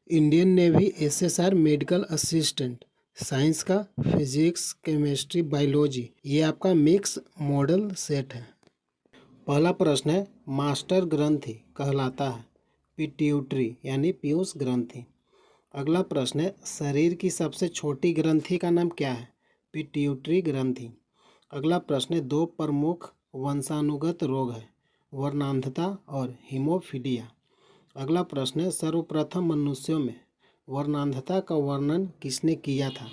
Indian navy SSR medical assistant science का physics chemistry biology ये आपका मिक्स मॉडल सेट है। पहला प्रश्न है मास्टर ग्रंथि कहलाता है पिट्यूटरी यानी पीयूष ग्रंथि। अगला प्रश्न है शरीर की सबसे छोटी ग्रंथि का नाम क्या है? पिट्यूटरी ग्रंथि। अगला प्रश्न है दो प्रमुख वंशानुगत रोग है वर्णांधता और हीमोफीलिया। अगला प्रश्न है सर्वप्रथम मनुष्यों में वर्णांधता का वर्णन किसने किया था?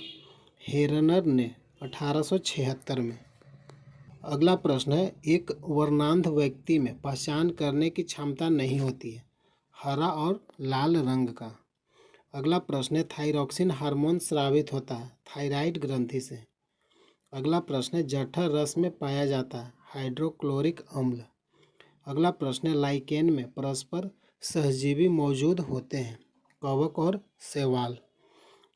हेरनर ने 1876 में। अगला प्रश्न है एक वर्णांध व्यक्ति में पहचान करने की क्षमता नहीं होती है हरा और लाल रंग का। अगला प्रश्न है थायरॉक्सिन हार्मोन स्रावित होता है थायराइड ग्रंथि से। अगला प्रश्न है जठर रस में पाया जाता है हाइड्रोक्लोरिक अम्ल। अगला प्रश्न है लाइकेन में परस्पर सहजीवी मौजूद होते हैं कवक और शैवाल।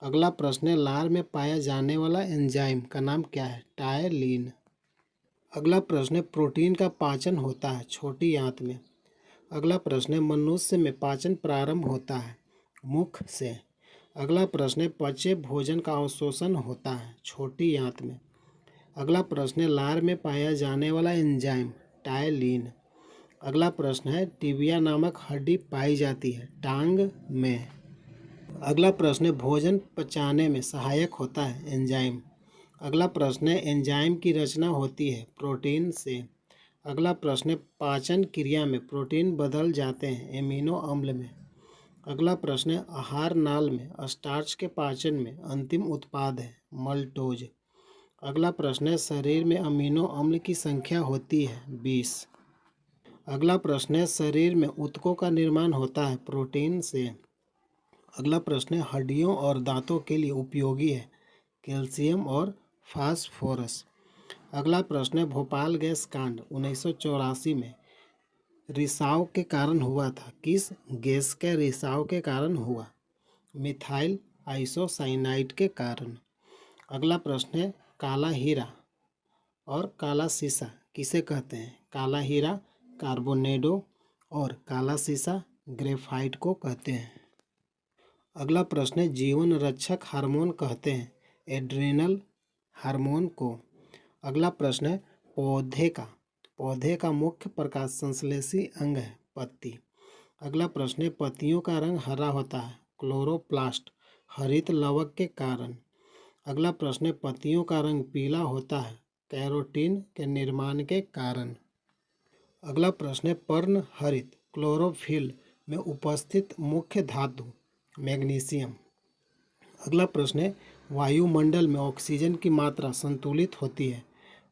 अगला प्रश्न है लार में पाया जाने वाला एंजाइम का नाम क्या है? टायलिन। अगला प्रश्न है प्रोटीन का पाचन होता है छोटी आंत में। अगला प्रश्न है मनुष्य में पाचन प्रारंभ होता है मुख से। अगला प्रश्न है पचे भोजन का अवशोषण होता है छोटी आंत में। अगला प्रश्न है लार में पाया जाने वाला एंजाइम टायलिन। अगला प्रश्न है टिबिया नामक हड्डी पाई जाती है टांग में। अगला प्रश्न है भोजन पचाने में सहायक होता है एंजाइम। अगला प्रश्न है एंजाइम की रचना होती है प्रोटीन से। अगला प्रश्न है पाचन क्रिया में प्रोटीन बदल जाते हैं एमिनो अम्ल में। अगला प्रश्न है आहार नाल में स्टार्च के पाचन में अंतिम उत्पाद है मल्टोज। अगला प्रश्न है शरीर में अमीनो अम्ल की संख्या होती है 20। अगला प्रश्न है शरीर में ऊतकों का निर्माण होता है प्रोटीन से। अगला प्रश्न है हड्डियों और दांतों के लिए उपयोगी है कैल्शियम और फास्फोरस। अगला प्रश्न है भोपाल गैस कांड 1984 में रिसाव के कारण हुआ था किस गैस के रिसाव के कारण हुआ? मिथाइल आइसोसाइनाइड के कारण। अगला प्रश्न है काला हीरा और काला सीसा किसे कहते हैं? काला हीरा कार्बोनेडो और काला सीसा ग्रेफाइट को कहते हैं। अगला प्रश्न है जीवन रक्षक हार्मोन कहते हैं एड्रिनल हार्मोन को। अगला प्रश्न है पौधे का मुख्य प्रकाश संश्लेषी अंग है पत्ती। अगला प्रश्न है पत्तियों का रंग हरा होता है क्लोरोप्लास्ट हरित लवक के कारण। अगला प्रश्न है पत्तियों का रंग पीला होता है कैरोटीन के निर्माण के कारण। अगला प्रश्न है पर्ण हरित क्लोरोफिल में उपस्थित मुख्य धातु मैग्नीशियम। अगला प्रश्न है वायुमंडल में ऑक्सीजन की मात्रा संतुलित होती है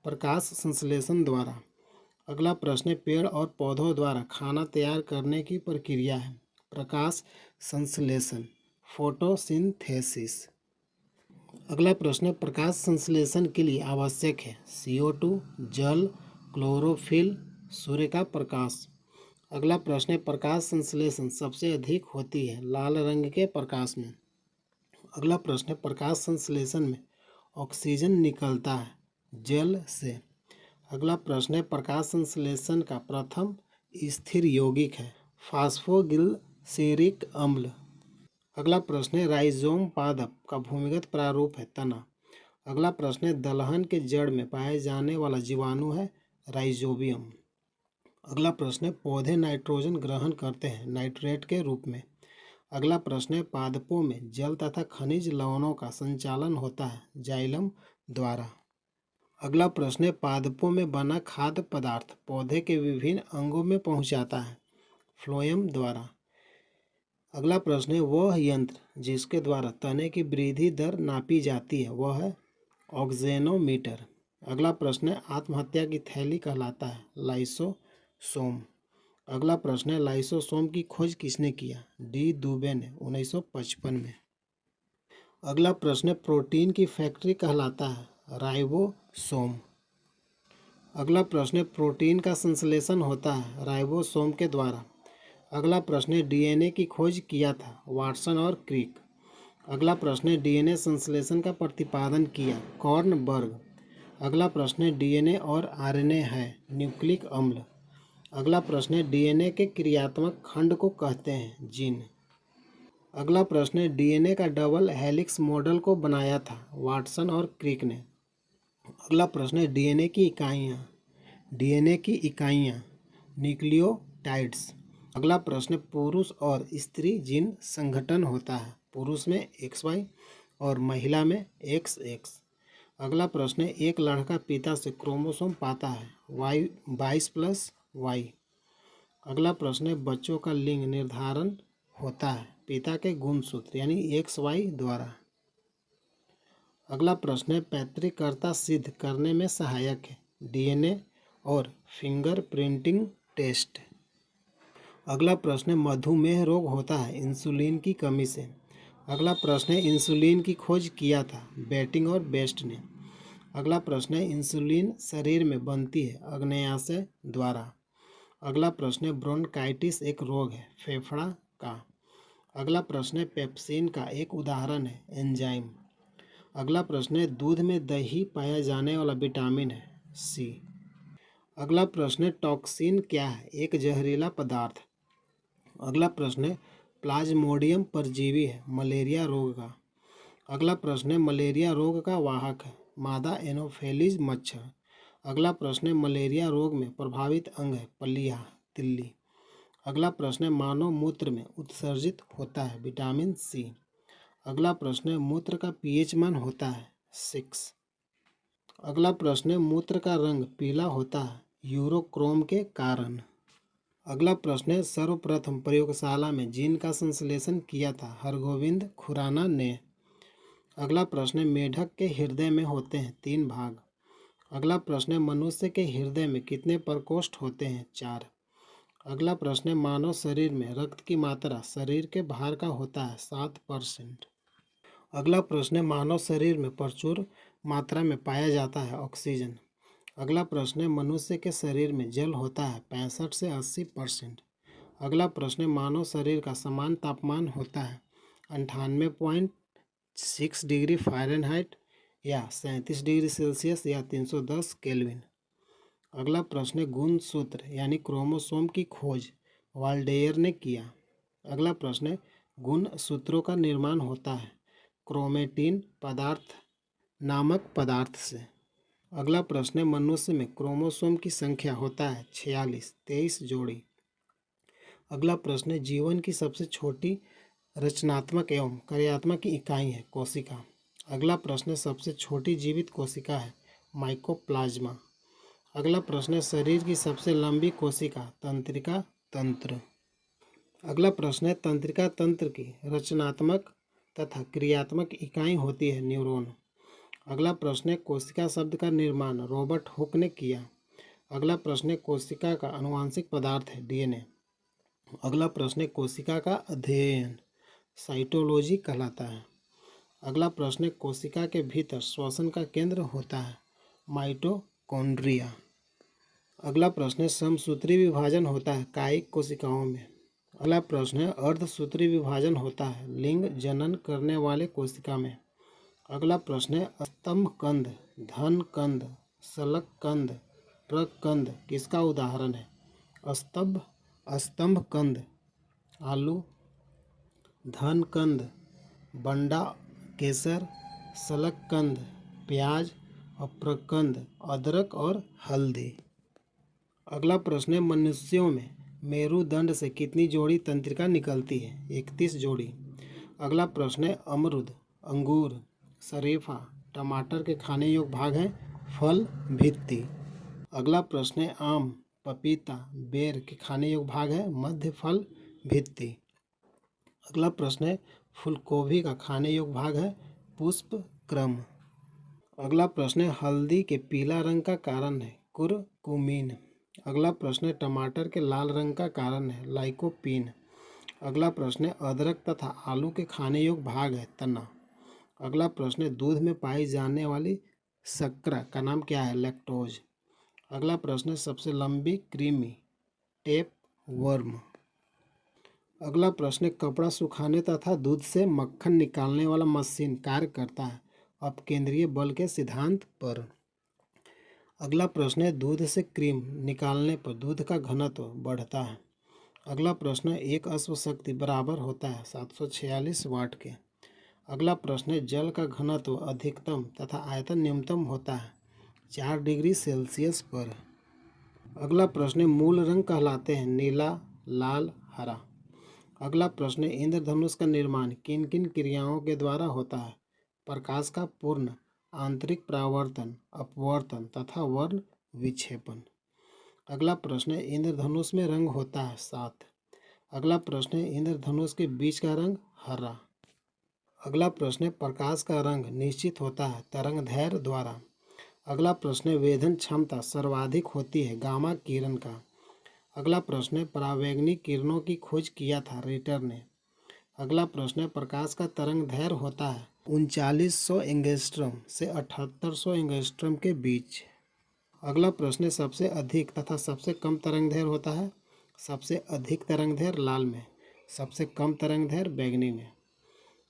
प्रकाश संश्लेषण द्वारा। अगला प्रश्न है पेड़ और पौधों द्वारा खाना तैयार करने की प्रक्रिया है प्रकाश संश्लेषण फोटोसिंथेसिस। अगला प्रश्न है प्रकाश संश्लेषण के लिए आवश्यक है CO2 जल क्लोरोफिल सूर्य का प्रकाश। अगला प्रश्न है प्रकाश संश्लेषण सबसे अधिक होती है लाल रंग के प्रकाश में। अगला प्रश्न है प्रकाश संश्लेषण में ऑक्सीजन निकलता है जल से। अगला प्रश्न है प्रकाश संश्लेषण का प्रथम स्थिर यौगिक है फास्फोग्लिसरिक अम्ल। अगला प्रश्न है राइजोम पादप का भूमिगत प्रारूप है तना। अगला प्रश्न है दलहन के जड़ में पाए जाने वाला जीवाणु है राइजोबियम। अगला प्रश्न है पौधे नाइट्रोजन ग्रहण करते हैं नाइट्रेट के रूप में। अगला प्रश्न है पादपों में जल तथा खनिज लवणों का संचालन होता है जाइलम द्वारा। अगला प्रश्न है पादपों में बना खाद्य पदार्थ पौधे के विभिन्न अंगों में पहुंचाता है फ्लोएम द्वारा। अगला प्रश्न है वह यंत्र जिसके द्वारा तने की वृद्धि दर नापी जाती है वह है ऑक्जेनोमीटर। अगला प्रश्न है आत्महत्या की थैली कहलाता है लाइसोसोम। अगला प्रश्न है लाइसोसोम की खोज किसने किया? डी दुबे ने 1955 में। अगला प्रश्न है प्रोटीन की फैक्ट्री कहलाता है राइबोसोम। अगला प्रश्न है प्रोटीन का संश्लेषण होता है राइबोसोम के द्वारा। अगला प्रश्न है डीएनए की खोज किया था वाटसन और क्रिक। अगला प्रश्न है डीएनए संश्लेषण का प्रतिपादन किया कॉर्नबर्ग। अगला प्रश्न है डीएनए और आरएनए है न्यूक्लिक अम्ल। अगला प्रश्न है डीएनए के क्रियात्मक खंड को कहते हैं जीन। अगला प्रश्न है, डीएनए का डबल हेलिक्स मॉडल को बनाया था वाटसन और क्रिक ने। अगला प्रश्न है, डीएनए की इकाइयाँ न्यूक्लियोटाइड्स। अगला प्रश्न है, पुरुष और स्त्री जीन संगठन होता है, पुरुष में XY और महिला में XX। अगला प्रश्न है, एक लड़का पिता से क्रोमोसोम पाता है Y22+Y। अगला प्रश्न है, बच्चों का लिंग निर्धारण होता है पिता के गुणसूत्र यानी XY द्वारा। अगला प्रश्न है, पैतृकर्ता सिद्ध करने में सहायक है डीएनए और फिंगरप्रिंटिंग टेस्ट। अगला प्रश्न है, मधुमेह रोग होता है इंसुलिन की कमी से। अगला प्रश्न है, इंसुलिन की खोज किया था बेटिंग और बेस्ट ने। अगला प्रश्न है, इंसुलिन शरीर में बनती है अग्न्याशय द्वारा। अगला प्रश्न है, ब्रोंकाइटिस एक रोग है फेफड़ा का। अगला प्रश्न है, पेप्सिन का एक उदाहरण है एंजाइम। अगला प्रश्न है, दूध में दही पाया जाने वाला विटामिन है C। अगला प्रश्न है, टॉक्सिन क्या है, एक जहरीला पदार्थ। अगला प्रश्न है, प्लाज्मोडियम परजीवी है मलेरिया रोग का। अगला प्रश्न है, मलेरिया रोग का वाहक है मादा एनोफेलिज मच्छर। अगला प्रश्न है, मलेरिया रोग में प्रभावित अंग है पलिया तिल्ली। अगला प्रश्न है, मानव मूत्र में उत्सर्जित होता है विटामिन C। अगला प्रश्न है, मूत्र का pH मान होता है 6। अगला प्रश्न है, मूत्र का रंग पीला होता है यूरोक्रोम के कारण। अगला प्रश्न है, सर्वप्रथम प्रयोगशाला में जीन का संश्लेषण किया था हरगोविंद खुराना ने। अगला प्रश्न है, मेढक के हृदय में होते हैं 3 भाग। अगला प्रश्न है, मनुष्य के हृदय में कितने प्रकोष्ठ होते हैं 4। अगला प्रश्न है, मानव शरीर में रक्त की मात्रा शरीर के भार का होता है 7%। अगला प्रश्न है, मानव शरीर में प्रचुर मात्रा में पाया जाता है ऑक्सीजन। अगला प्रश्न है, मनुष्य के शरीर में जल होता है 65 से 80%। अगला प्रश्न है, मानव शरीर का समान तापमान होता है 98.6 डिग्री फ़ारेनहाइट या 37 डिग्री सेल्सियस या 310 केल्विन। अगला प्रश्न है, गुणसूत्र यानी क्रोमोसोम की खोज वाल्डेयर ने किया। अगला प्रश्न है, गुणसूत्रों का निर्माण होता है क्रोमेटिन पदार्थ नामक पदार्थ से। अगला प्रश्न है, मनुष्य में क्रोमोसोम की संख्या होता है 46 23 जोड़ी। अगला प्रश्न है, जीवन की सबसे छोटी रचनात्मक एवं कार्यात्मक इकाई है कोशिका। अगला प्रश्न है, सबसे छोटी जीवित कोशिका है माइकोप्लाज्मा। अगला प्रश्न है, शरीर की सबसे लंबी कोशिका तंत्रिका तंत्र। अगला प्रश्न है, तंत्रिका तंत्र की रचनात्मक तथा क्रियात्मक इकाई होती है न्यूरॉन। अगला प्रश्न है, कोशिका शब्द का निर्माण रॉबर्ट हुक ने किया। अगला प्रश्न है, कोशिका का आनुवांशिक पदार्थ है डीएनए। अगला प्रश्न है, कोशिका का अध्ययन साइटोलॉजी कहलाता है। अगला प्रश्न है, कोशिका के भीतर श्वसन का केंद्र होता है माइटोकॉन्ड्रिया। अगला प्रश्न है, समसूत्री विभाजन होता है कायिक कोशिकाओं में। अगला प्रश्न है, अर्धसूत्री विभाजन होता है लिंग जनन करने वाले कोशिका में। अगला प्रश्न है, स्तंभकंद धनकंद शलककंद प्रकंद किसका उदाहरण है। स्तंभकंद आलू, धनकंद बंडा केसर, शलककंद प्याज और प्रकंद अदरक और हल्दी। अगला प्रश्न है, मनुष्यों में मेरुदंड से कितनी जोड़ी तंत्रिका निकलती है 31 जोड़ी। अगला प्रश्न है, अमरूद अंगूर शरीफा टमाटर के खाने योग्य भाग हैं फल भित्ति। अगला प्रश्न है, आम पपीता बेर के खाने योग्य भाग है मध्य फल भित्ति। अगला प्रश्न है, फूलगोभी का खाने योग्य भाग है पुष्प क्रम। अगला प्रश्न है, हल्दी के पीला रंग का कारण है कुरकुमीन। अगला प्रश्न है, टमाटर के लाल रंग का कारण है लाइकोपीन। अगला प्रश्न है, अदरक तथा आलू के खाने योग्य भाग है तना। अगला प्रश्न है, दूध में पाई जाने वाली शर्करा का नाम क्या है लैक्टोज। अगला प्रश्न है, सबसे लंबी कृमि टेप वर्म। अगला प्रश्न है, कपड़ा सुखाने तथा दूध से मक्खन निकालने वाला मशीन कार्य करता है अपकेंद्रीय बल के सिद्धांत पर। अगला प्रश्न है, दूध से क्रीम निकालने पर दूध का घनत्व बढ़ता है। अगला प्रश्न है एक अश्व शक्ति बराबर होता है 746 वाट के। अगला प्रश्न है जल का घनत्व अधिकतम तथा आयतन न्यूनतम होता है 4 डिग्री सेल्सियस पर। अगला प्रश्न है मूल रंग कहलाते हैं नीला, लाल, हरा। अगला प्रश्न है इंद्रधनुष का निर्माण किन किन क्रियाओं के द्वारा होता है? प्रकाश का पूर्ण, आंतरिक परावर्तन, अपवर्तन तथा वर्ण विक्षेपण। अगला प्रश्न है इंद्रधनुष में रंग होता है 7। अगला प्रश्न है इंद्रधनुष के बीच का रंग हरा। अगला प्रश्न है प्रकाश का रंग निश्चित होता है तरंगदैर्घ्य द्वारा। अगला प्रश्न है वेधन क्षमता सर्वाधिक होती है गामा किरण का। अगला प्रश्न है परावैंगनिक किरणों की खोज किया था रिटर ने। अगला प्रश्न है प्रकाश का तरंगदैर्घ्य होता है 3900 एंगस्ट्रम से 7800 एंगस्ट्रम के बीच। अगला प्रश्न है सबसे अधिक तथा सबसे कम तरंगदैर्घ्य होता है। सबसे अधिक तरंगदैर्घ्य लाल में, सबसे कम तरंगदैर्घ्य बैंगनी में।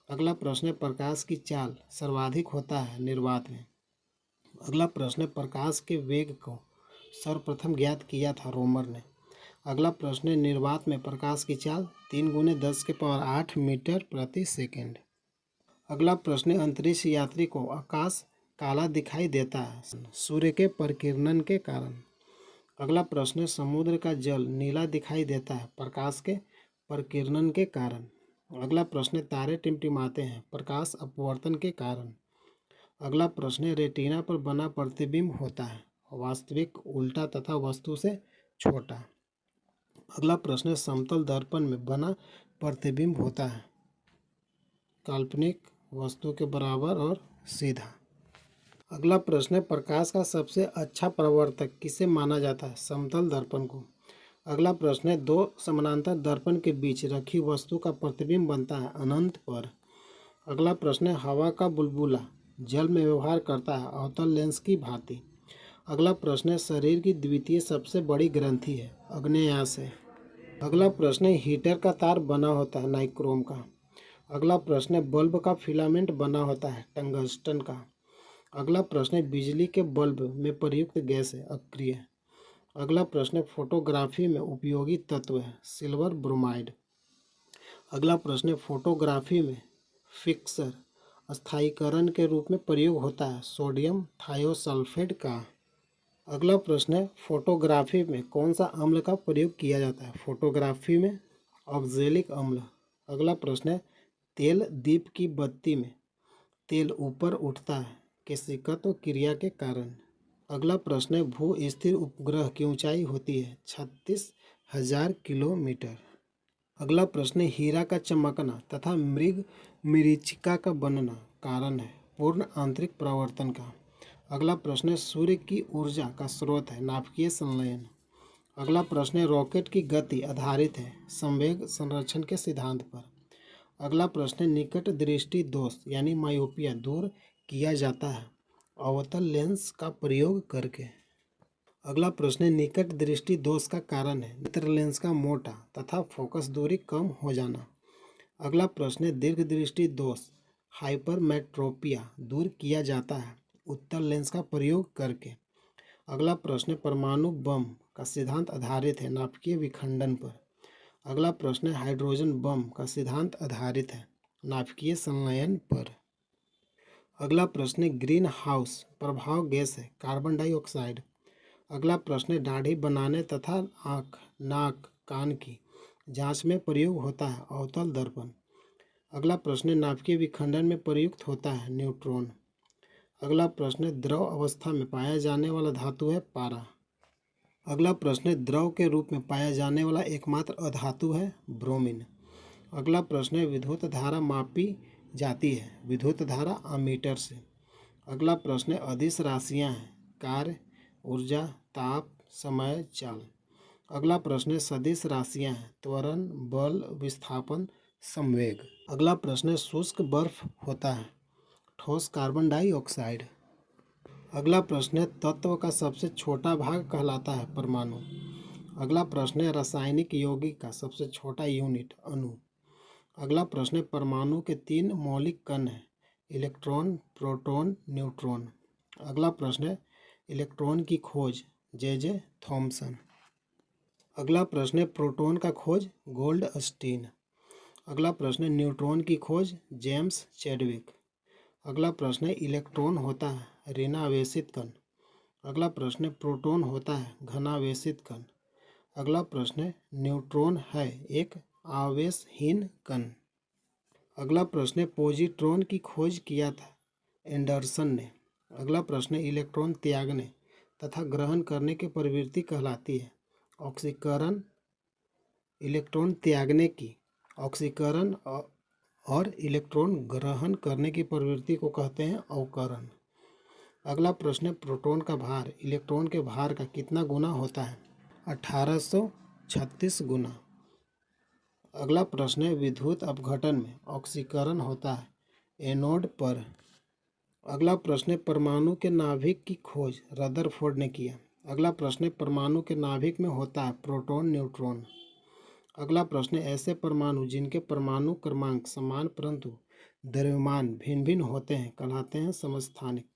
अगला प्रश्न है प्रकाश की चाल सर्वाधिक होता है निर्वात में। अगला प्रश्न है प्रकाश के वेग को सर्वप्रथम ज्ञात किया था रोमर ने। अगला प्रश्न है निर्वात में प्रकाश की चाल 3 × 10⁸ मीटर प्रति सेकंड। अगला प्रश्न है अंतरिक्ष यात्री को आकाश काला दिखाई देता है सूर्य के परिकिरणन के कारण। अगला प्रश्न है समुद्र का जल नीला दिखाई देता है प्रकाश के परिकिरणन के कारण। अगला प्रश्न है तारे टिमटिमाते हैं प्रकाश अपवर्तन के कारण। अगला प्रश्न है रेटिना पर बना प्रतिबिंब होता है वास्तविक, उल्टा तथा वस्तु से छोटा। अगला प्रश्न है समतल दर्पण में बना प्रतिबिंब होता है काल्पनिक, वस्तु के बराबर और सीधा। अगला प्रश्न है प्रकाश का सबसे अच्छा परावर्तक किसे माना जाता है? समतल दर्पण को। अगला प्रश्न है दो समानांतर दर्पण के बीच रखी वस्तु का प्रतिबिंब बनता है अनंत पर। अगला प्रश्न है हवा का बुलबुला जल में व्यवहार करता है अवतल लेंस की भांति। अगला प्रश्न है शरीर की द्वितीय सबसे बड़ी ग्रंथि है आग्नेयाशय। अगला प्रश्न है हीटर का तार बना होता है नाइक्रोम का। अगला प्रश्न है बल्ब का फिलामेंट बना होता है टंगस्टन का। अगला प्रश्न है बिजली के बल्ब में प्रयुक्त गैस है अक्रिय। अगला प्रश्न है फोटोग्राफी में उपयोगी तत्व है सिल्वर ब्रोमाइड। अगला प्रश्न है फोटोग्राफी में फिक्सर स्थायीकरण के रूप में प्रयोग होता है सोडियम थायोसल्फेट का। अगला प्रश्न है फोटोग्राफी में कौन सा अम्ल का प्रयोग किया जाता है? फोटोग्राफी में ऑक्जेलिक अम्ल। अगला प्रश्न है तेल दीप की बत्ती में तेल ऊपर उठता है केशिकत्व क्रिया के कारण। अगला प्रश्न है भू स्थिर उपग्रह की ऊंचाई होती है 36,000 किलोमीटर। अगला प्रश्न है हीरा का चमकना तथा मृग मरीचिका का बनना कारण है पूर्ण आंतरिक परावर्तन का। अगला प्रश्न है सूर्य की ऊर्जा का स्रोत है नाभिकीय संलयन। अगला प्रश्न है रॉकेट की गति आधारित है संवेग संरक्षण के सिद्धांत पर। अगला प्रश्न है निकट दृष्टि दोष यानी मायोपिया दूर किया जाता है अवतल लेंस का प्रयोग करके। अगला प्रश्न है निकट दृष्टि दोष का कारण है नेत्र लेंस का मोटा तथा फोकस दूरी कम हो जाना। अगला प्रश्न है दीर्घ दृष्टि दोष हाइपरमेट्रोपिया दूर किया जाता है उत्तल लेंस का प्रयोग करके। अगला प्रश्न परमाणु बम का सिद्धांत आधारित है नाभिकीय विखंडन पर। अगला प्रश्न है हाइड्रोजन बम का सिद्धांत आधारित है नाभिकीय संलयन पर। अगला प्रश्न ग्रीन हाउस प्रभाव गैस है कार्बन डाइऑक्साइड। अगला प्रश्न दाढ़ी बनाने तथा आँख, नाक, कान की जांच में प्रयोग होता है अवतल दर्पण। अगला प्रश्न नाभिकीय विखंडन में प्रयुक्त होता है न्यूट्रॉन। अगला प्रश्न द्रव अवस्था में पाया जाने वाला धातु है पारा। अगला प्रश्न द्रव के रूप में पाया जाने वाला एकमात्र अधातु है ब्रोमीन। अगला प्रश्न विद्युत धारा मापी जाती है विद्युत धारा अमीटर से। अगला प्रश्न अदिश राशियाँ हैं कार्य, ऊर्जा, ताप, समय, चाल। अगला प्रश्न सदिश राशियाँ हैं त्वरण, बल, विस्थापन, संवेग। अगला प्रश्न शुष्क बर्फ होता है ठोस कार्बन डाइऑक्साइड। अगला प्रश्न तत्व का सबसे छोटा भाग कहलाता है परमाणु। अगला प्रश्न रासायनिक यौगिक का सबसे छोटा यूनिट अणु। अगला प्रश्न परमाणु के 3 मौलिक कण हैं इलेक्ट्रॉन, प्रोटॉन, न्यूट्रॉन। अगला प्रश्न इलेक्ट्रॉन की खोज जे थॉमसन। अगला प्रश्न है प्रोटॉन का खोज गोल्डस्टीन। अगला प्रश्न है न्यूट्रॉन की खोज जेम्स चैडविक। अगला प्रश्न है इलेक्ट्रॉन होता है ऋणावेशित कण। अगला प्रश्न है प्रोटॉन होता है घनावेशित कण। अगला प्रश्न है न्यूट्रॉन है एक आवेशहीन कण। अगला प्रश्न है पॉजिट्रॉन की खोज किया था एंडरसन ने। अगला प्रश्न है इलेक्ट्रॉन त्यागने तथा ग्रहण करने की प्रवृत्ति कहलाती है ऑक्सीकरण। इलेक्ट्रॉन त्यागने की ऑक्सीकरण और इलेक्ट्रॉन ग्रहण करने की प्रवृत्ति को कहते हैं अवकरण। अगला प्रश्न है प्रोटॉन का भार इलेक्ट्रॉन के भार का कितना गुना होता है 1836 गुना। अगला प्रश्न है विद्युत अपघटन में ऑक्सीकरण होता है एनोड पर। अगला प्रश्न है परमाणु के नाभिक की खोज रदरफोर्ड ने किया। अगला प्रश्न है परमाणु के नाभिक में होता है प्रोटॉन न्यूट्रॉन। अगला प्रश्न है ऐसे परमाणु जिनके परमाणु क्रमांक समान परंतु द्रव्यमान भिन्न भिन्न होते हैं कहलाते हैं समस्थानिक।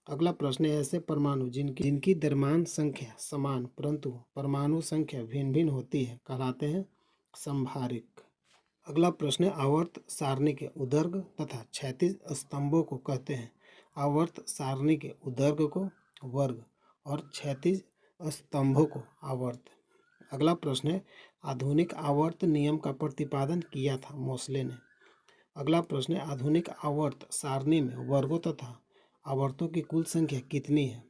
अगला प्रश्न है ऐसे परमाणु जिनकी द्रव्यमान संख्या समान परंतु परमाणु संख्या भिन्न भिन्न होती है कहलाते हैं संभारिक। अगला प्रश्न है आवर्त सारणी के उदर्ग तथा क्षैतिज स्तंभों को कहते हैं आवर्त सारणी के उदर्ग को वर्ग और क्षैतिज स्तंभों को आवर्त। अगला प्रश्न है आधुनिक आवर्त नियम का प्रतिपादन किया था मोसले ने। अगला प्रश्न है आधुनिक आवर्त सारणी में वर्गों तथा आवर्तों की कुल संख्या कितनी है।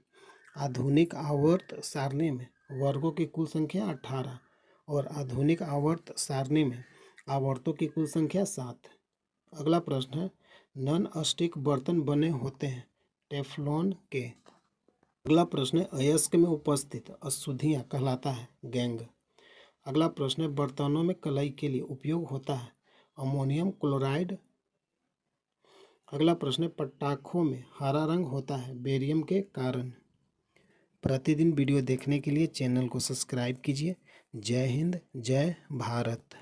आधुनिक आवर्त सारणी में वर्गों की कुल संख्या 18 और आधुनिक आवर्त सारणी में आवर्तों की कुल संख्या 7। अगला प्रश्न है नॉन स्टिक बर्तन बने होते हैं टेफ्लॉन के। अगला प्रश्न है अयस्क में उपस्थित अशुद्धियाँ कहलाता है गैंग। अगला प्रश्न है बर्तनों में कलई के लिए उपयोग होता है अमोनियम क्लोराइड। अगला प्रश्न है पटाखों में हरा रंग होता है बेरियम के कारण। प्रतिदिन वीडियो देखने के लिए चैनल को सब्सक्राइब कीजिए। जय हिंद जय भारत।